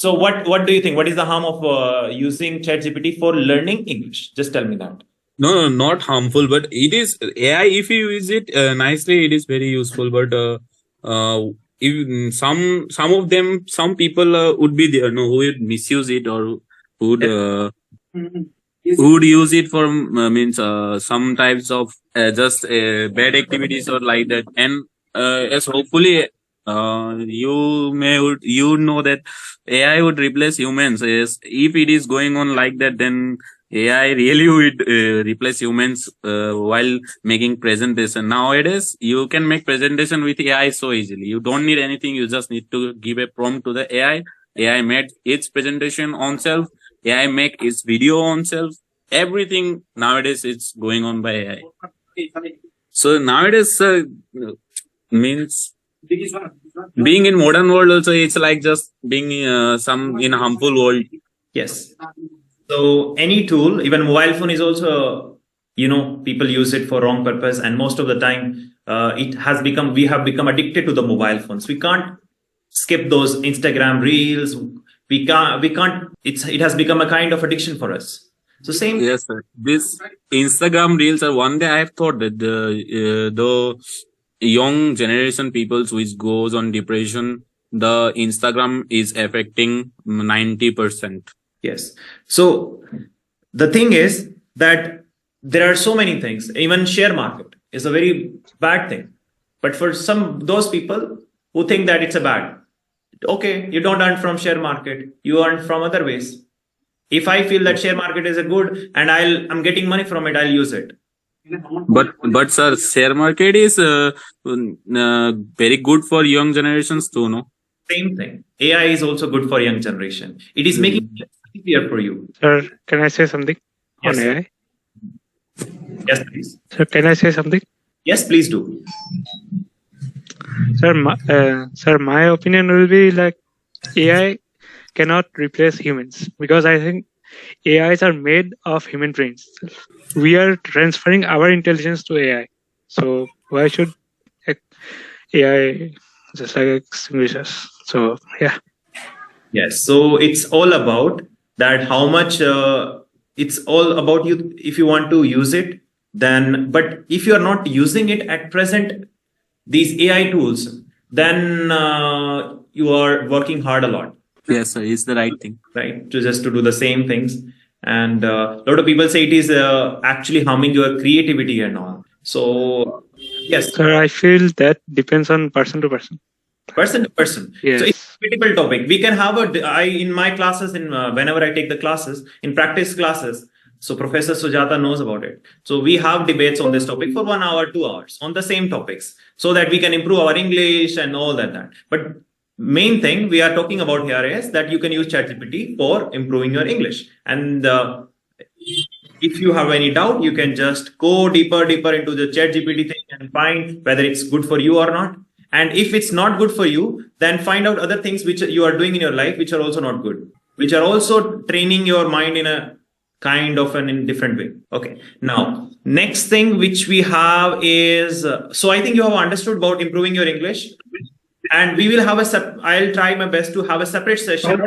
So what do you think? What is the harm of using ChatGPT for learning English? Just tell me that. No, no, not harmful, but it is AI. If you use it nicely, it is very useful. But if some people would be there, no, who would misuse it or would would use it for means some types of just bad activities or like that. And yes, hopefully, you know that AI would replace humans. Yes, if it is going on like that, then AI really would replace humans while making presentation. Nowadays, you can make presentation with AI so easily. You don't need anything. You just need to give a prompt to the AI. AI made its presentation on self. AI make its video on self. Everything nowadays it's going on by AI. So nowadays means being in modern world also it's like just being some in a harmful world. Yes. So any tool, even mobile phone is also, people use it for wrong purpose, and most of the time, we have become addicted to the mobile phones. We can't skip those Instagram reels. It has become a kind of addiction for us. So same. Yes, sir. This Instagram reels are one day I have thought that the young generation peoples which goes on depression, the Instagram is affecting 90%. Yes. So the thing is that there are so many things. Even share market is a very bad thing. But for those people who think that it's a bad, okay, you don't earn from share market, you earn from other ways. If I feel that share market is a good and I'm getting money from it, I'll use it. But sir, share market is very good for young generations too, no? Same thing. AI is also good for young generation. It is making it easier for you. Sir, can I say something Yes. on AI? Yes, please. Sir, can I say something? Yes, please do. Sir, my opinion will be like AI cannot replace humans because I think AIs are made of human brains. We are transferring our intelligence to AI. So why should AI just like extinguish us? So yeah. Yes. So it's all about that how much it's all about you. If you want to use it, then, but if you are not using it at present, these AI tools, then you are working hard a lot. Yes, sir, it's the right thing. Right. To do the same things. And a lot of people say it is actually harming your creativity and all. So yes. Sir, I feel that depends on person to person. Person to person. Yes. So it's a critical topic. We can have in my classes, whenever I take the classes, in practice classes, so Professor Sujata knows about it. So we have debates on this topic for 1 hour, 2 hours on the same topics so that we can improve our English and all that. But main thing we are talking about here is that you can use ChatGPT for improving your English. And if you have any doubt, you can just go deeper into the ChatGPT thing and find whether it's good for you or not. And if it's not good for you, then find out other things which you are doing in your life which are also not good, which are also training your mind in a kind of in different way. Okay. Now, next thing which we have is, so I think you have understood about improving your English. And we will have I'll try my best to have a separate session.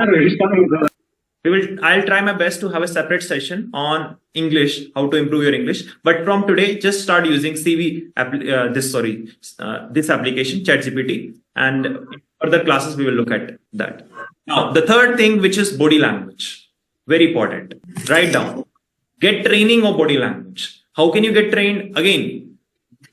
I'll try my best to have a separate session on English, how to improve your English. But from today, just start using this application, ChatGPT, and in further classes we will look at that. Now, the third thing, which is body language, very important. Write down. Get training of body language. How can you get trained? Again,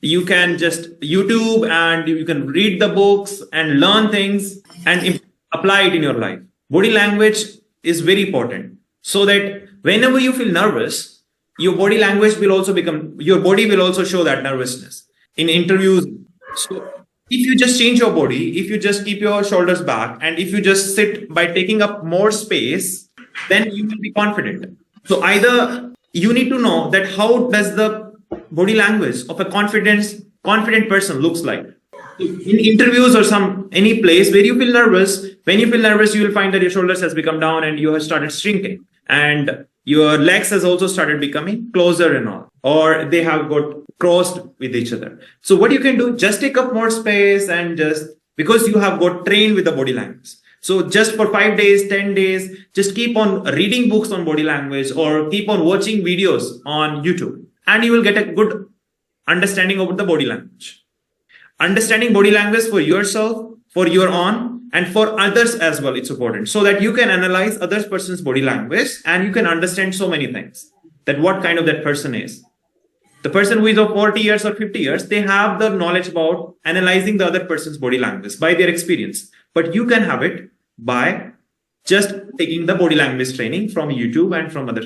you can just YouTube and you can read the books and learn things and apply it in your life. Body language is very important, so that whenever you feel nervous, your body language will also your body will also show that nervousness in interviews. So if you just change your body, if you just keep your shoulders back, and if you just sit by taking up more space, then you will be confident. So either you need to know that how does the body language of a confident person looks like. In interviews or any place where you feel nervous, when you feel nervous, you will find that your shoulders has become down and you have started shrinking, and your legs has also started becoming closer and all, or they have got crossed with each other. So what you can do, just take up more space and just, because you have got trained with the body language. So just for 5 days, 10 days, just keep on reading books on body language or keep on watching videos on YouTube, and you will get a good understanding about the body language. Understanding body language for yourself, for your own, and for others as well. It's important so that you can analyze other person's body language and you can understand so many things, that what kind of that person is. The person who is of 40 years or 50 years, they have the knowledge about analyzing the other person's body language by their experience. But you can have it by just taking the body language training from YouTube and from other.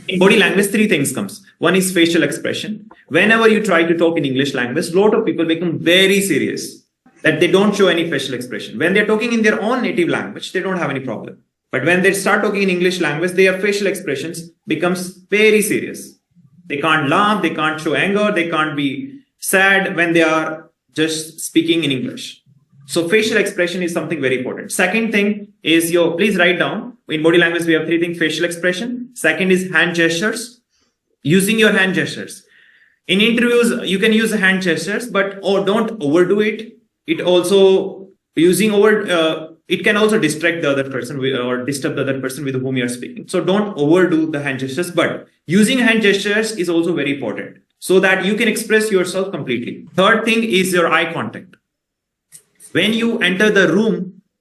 In body language, three things comes. One is facial expression. Whenever you try to talk in English language, a lot of people become very serious that they don't show any facial expression. When they're talking in their own native language, they don't have any problem. But when they start talking in English language, their facial expressions becomes very serious. They can't laugh, they can't show anger, they can't be sad when they are just speaking in English. So facial expression is something very important. Second thing is please write down, in body language we have three things: facial expression. Second is hand gestures, using your hand gestures. In interviews, you can use hand gestures, but don't overdo it. It also it can also distract the other person or disturb the other person with whom you are speaking. So don't overdo the hand gestures, but using hand gestures is also very important so that you can express yourself completely. Third thing is your eye contact. When you enter the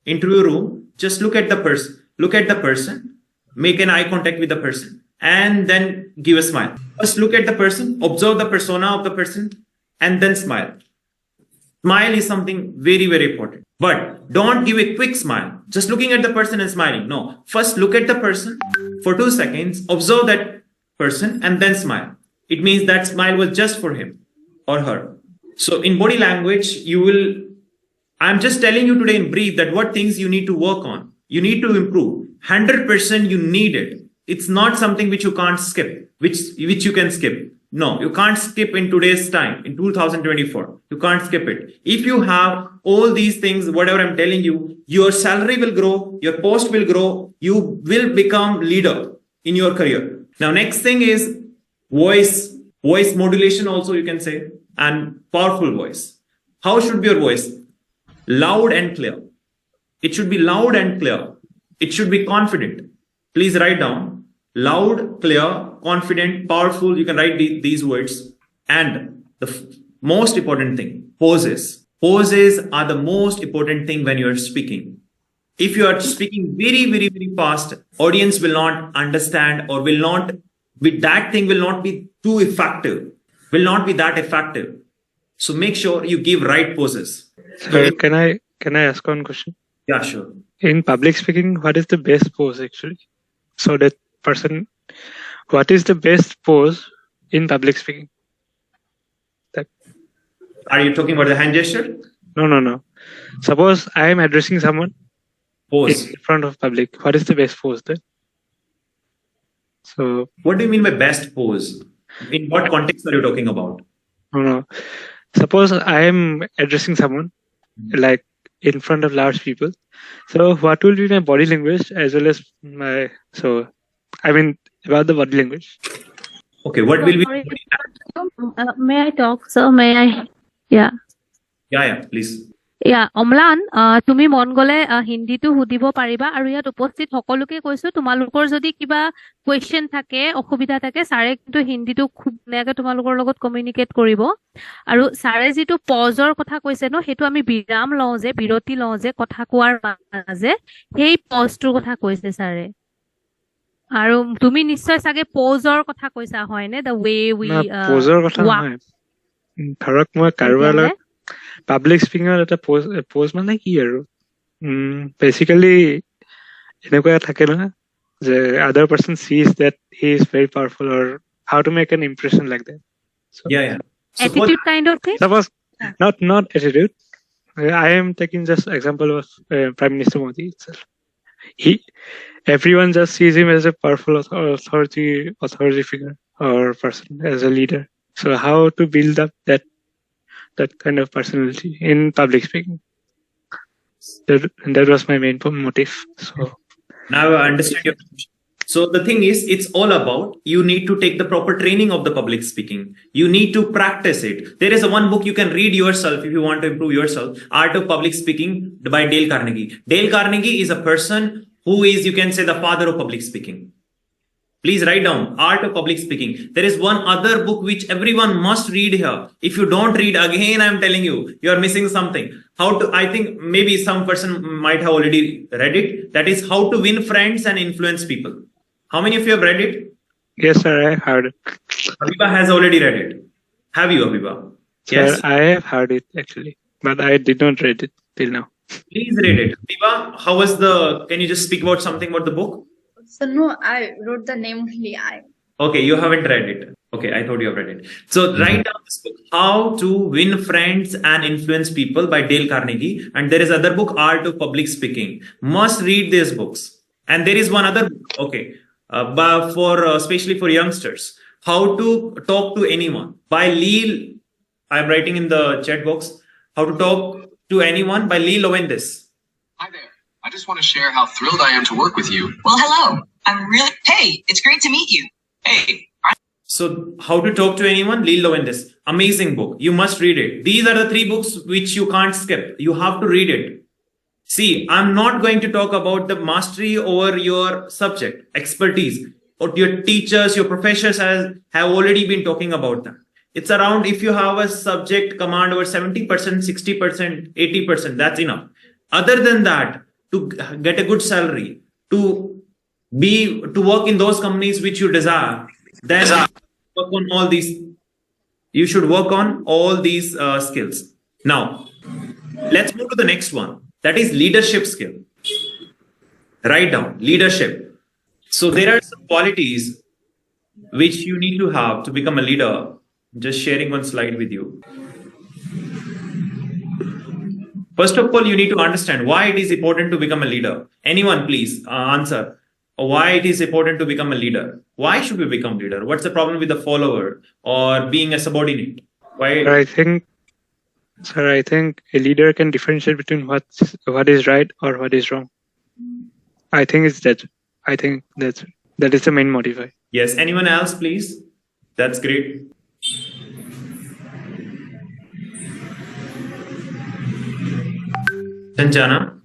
interview room, just look at the person, make an eye contact with the person, and then give a smile. First look at the person, observe the persona of the person, and then smile. Smile is something very, very important. But don't give a quick smile, just looking at the person and smiling. No, first look at the person for 2 seconds, observe that person, and then smile. It means that smile was just for him or her. So in body language, I'm just telling you today in brief that what things you need to work on. You need to improve. 100% you need it. It's not something which you can't skip, which you can skip. No, you can't skip in today's time, in 2024. You can't skip it. If you have all these things, whatever I'm telling you, your salary will grow, your post will grow, you will become leader in your career. Now, next thing is voice modulation also, you can say, and powerful voice. How should be your voice? Loud and clear. It should be loud and clear. It should be confident. Please write down: loud, clear, confident, powerful. You can write these words. And the most important thing, poses. Poses are the most important thing when you are speaking. If you are speaking very, very, very fast, audience will not understand or will not be too effective, will not be that effective. So make sure you give right poses. So can I ask one question? Yeah, sure. In public speaking, what is the best pose actually? So that person, what is the best pose in public speaking? Are you talking about the hand gesture? No. Suppose I am addressing someone Pose. in front of public. What is the best pose then? So What do you mean by best pose? In what context are you talking about? no. Suppose I am addressing someone like in front of large people. So what will be my body language as well as about the body language? Okay, what will be? Sorry. May I talk, sir? May I? Yeah. Yeah, please. অম্লান, তুমি মন গলে হিন্দীটো সুধিব পাৰিবা আৰু ইয়াত উপস্থিত সকলোকে কৈছো তোমালোকৰ যদি কিবা কোৱেশ্চন থাকে, অসুবিধা থাকে, ছাৰে কিন্তু হিন্দীটো খুব ধুনীয়াকে তোমালোকৰ লগত কমিউনিকেট কৰিব। আৰু ছাৰে যিটো পজৰ কথা কৈছে ন, সেইটো আমি বিৰতি লওঁ যে কথা কোৱাৰ মাজে, সেই পজটোৰ কথা কৈছে ছাৰে। আৰু তুমি নিশ্চয় চাগে পজৰ কথা কৈছা, হয়নে? দ্য ৱে উই পজৰ কথা নহয়। ধৰক মই কাৰোবাৰ লগত পাব্লিক স্পিকিঙৰ এটা পজ মানে কি আৰু বেচিকেলি এনেকুৱা থাকে নহয় যে other person says that he is very powerful or how to make an impression like that. Yeah. attitude kind of thing. Suppose not attitude. I am taking just example of Prime Minister Modi itself. Everyone just sees him as a powerful authority figure or person, as a leader. So how to build up that kind of personality in public speaking? That was my main motive. So Now I understand your question. So the thing is, it's all about you need to take the proper training of the public speaking. You need to practice it. There is a one book you can read yourself if you want to improve yourself, Art of Public Speaking by Dale Carnegie. Dale Carnegie is a person who is, you can say, the father of public speaking. Please write down Art of Public Speaking. There is one other book which everyone must read here. If you don't read, again, I'm telling you, you are missing something. I think maybe some person might have already read it. That is How to Win Friends and Influence People. How many of you have read it? Yes, sir, I have heard it. Habiba has already read it. Have you, Habiba? Yes. Sir, I have heard it actually, but I did not read it till now. Please read it. Habiba, can you just speak about something about the book? So no, I wrote the name only. Okay, you haven't read it. Okay, I thought you have read it. So write down this book, How to Win Friends and Influence People by Dale Carnegie. And there is other book, Art of Public Speaking. Must read these books. And there is one other book, okay, especially for youngsters, How to Talk to Anyone by Lee. I'm writing in the chat box, How to Talk to Anyone by Lee Lowendes. Hi there. I just want to share how thrilled I am to work with you. Well, hello. Hey, it's great to meet you. Hey. So, How to Talk to Anyone, Lee Lowendes. Amazing book. You must read it. These are the 3 books which you can't skip. You have to read it. See, I'm not going to talk about the mastery over your subject, expertise. Or your teachers, your professors have already been talking about that. It's around, if you have a subject command over 70%, 60%, 80%, that's enough. Other than that, to get a good salary, to work in those companies which you desire, then work on all these. You should work on all these skills. Now, let's move to the next one. That is leadership skill. Write down leadership. So there are some qualities which you need to have to become a leader. Just sharing one slide with you. First of all, you need to understand why it is important to become a leader. Anyone, please answer why it is important to become a leader. Why should we become leader? What's the problem with the follower or being a subordinate? Why? I think a leader can differentiate between what is right or what is wrong. I think that is the main motivator. Yes. Anyone else, please? That's great. Sanjana.